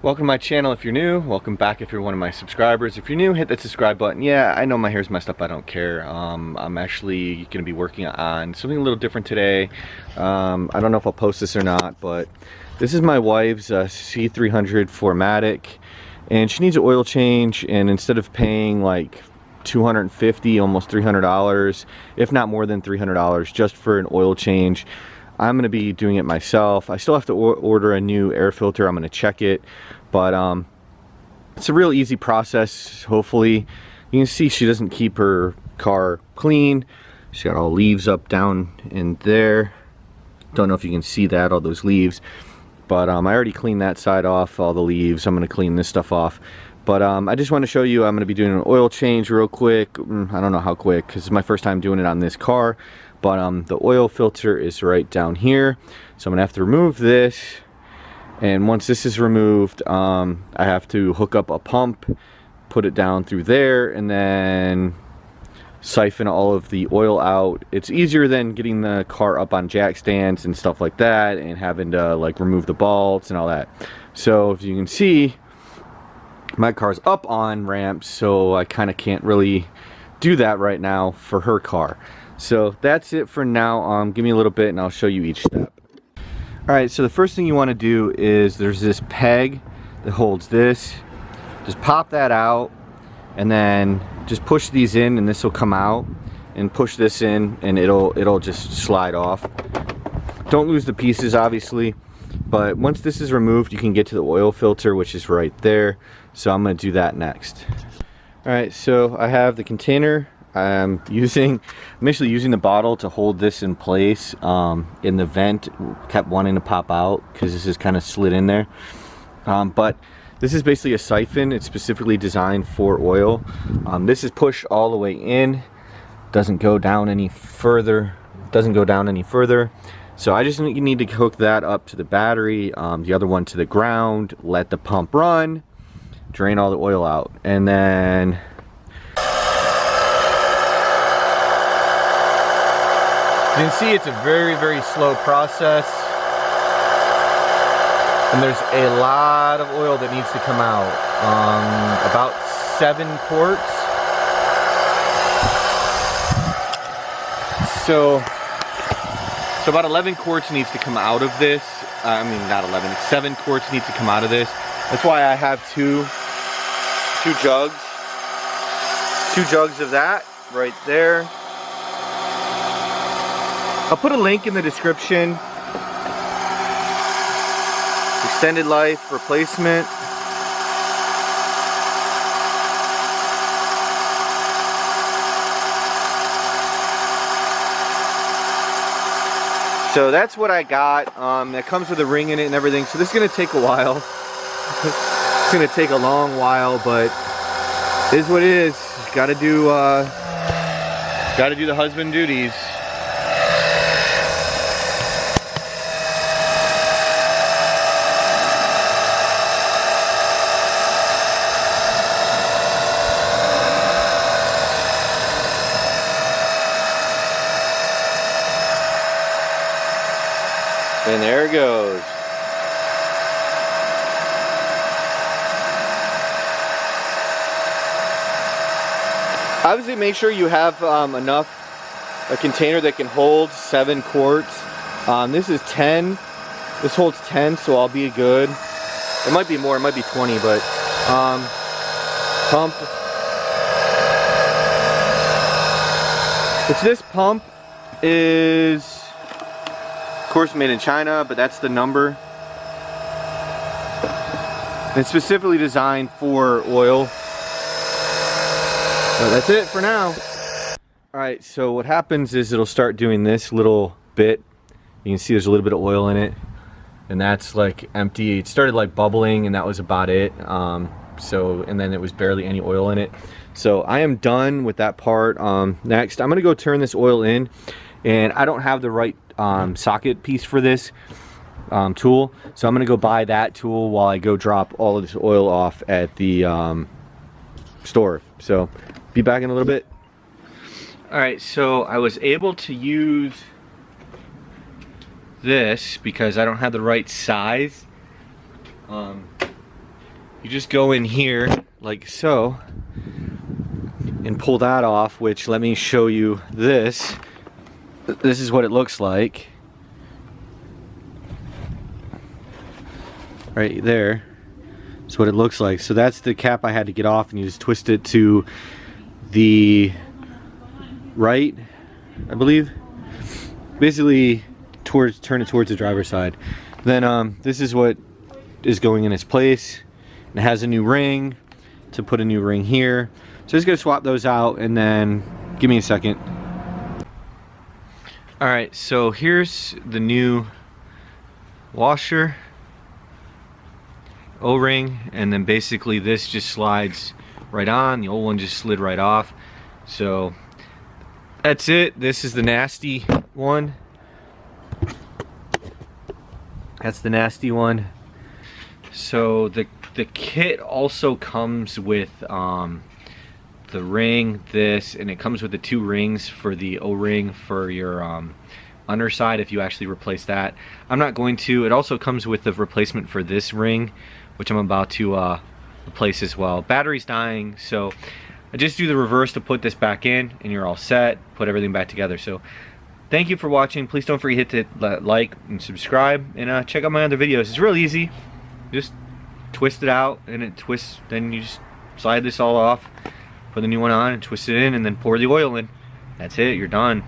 Welcome to my channel if you're new. Welcome back if you're one of my subscribers. If you're new, hit that subscribe button. Yeah, I know my hair's messed up, I don't care. I'm actually going to be working on something a little different today. I don't know if I'll post this or not, but this is my wife's C300 4matic, and she needs an oil change, and instead of paying like $250, almost $300, if not more than $300 just for an oil change, I'm going to be doing it myself. I still have to order a new air filter. I'm going to check it, but it's a real easy process. Hopefully you can see she doesn't keep her car clean. She's got all leaves up down in there. Don't know if you can see that, all those leaves, but I already cleaned that side off, all the leaves. I'm going to clean this stuff off, but I just want to show you I'm going to be doing an oil change real quick. I don't know how quick because it's my first time doing it on this car. But the oil filter is right down here, so I'm gonna have to remove this, and once this is removed, I have to hook up a pump, put it down through there, and then siphon all of the oil out. It's easier than getting the car up on jack stands and stuff like that and having to like remove the bolts and all that. So if you can see, my car's up on ramps, so I kind of can't really do that right now for her car. So that's it for now. Give me a little bit and I'll show you each step. Alright, so the first thing you want to do is there's this peg that holds this. Just pop that out and then just push these in and this will come out, and push this in and it'll just slide off. Don't lose the pieces obviously, but once this is removed you can get to the oil filter, which is right there. So I'm going to do that next. Alright, so I have the container. I'm actually using the bottle to hold this in place. In the vent, kept wanting to pop out because this is kind of slid in there. But this is basically a siphon. It's specifically designed for oil. This is pushed all the way in. Doesn't go down any further. So I just need to hook that up to the battery, the other one to the ground, let the pump run, drain all the oil out, and then you can see it's a very slow process, and there's a lot of oil that needs to come out. About 7 quarts. So about 11 quarts needs to come out of this. I mean, not 11, 7 quarts needs to come out of this. That's why I have two jugs. 2 jugs of that right there. I'll put a link in the description. Extended life replacement. So that's what I got. That comes with a ring in it and everything. So this is gonna take a while. It's gonna take a long while, but it is what it is. Gotta do the husband duties. And there it goes. Obviously make sure you have a container that can hold 7 quarts. This is 10. This holds 10, so I'll be good. It might be more, it might be 20, but pump. Which this pump is, of course, made in China, but that's the number. It's specifically designed for oil. But that's it for now. Alright, so what happens is it'll start doing this little bit. You can see there's a little bit of oil in it, and that's like empty. It started like bubbling, and that was about it. And then it was barely any oil in it. So I am done with that part. Next, I'm gonna go turn this oil in, and I don't have the right socket piece for this tool, so I'm gonna go buy that tool while I go drop all of this oil off at the store. So be back in a little bit. All right, so I was able to use this because I don't have the right size. You just go in here like so and pull that off, which, let me show you this. This is what it looks like. Right there. That's what it looks like. So that's the cap I had to get off, and you just twist it to the right, I believe. Basically turn it towards the driver's side. Then this is what is going in its place. It has a new ring to put a new ring here. So just gonna swap those out, and then give me a second. Alright, so here's the new washer, O-ring, and then basically this just slides right on. The old one just slid right off. So that's it. This is the nasty one. That's the nasty one. So the kit also comes with the ring, this, and it comes with the 2 rings for the O-ring for your underside if you actually replace that. I'm not going to. It also comes with the replacement for this ring, which I'm about to replace as well. Battery's dying, so I just do the reverse to put this back in, and you're all set. Put everything back together. So thank you for watching. Please don't forget to like and subscribe, and check out my other videos. It's real easy. Just twist it out, and it twists. Then you just slide this all off, put the new one on, and twist it in, and then pour the oil in. That's it. You're done.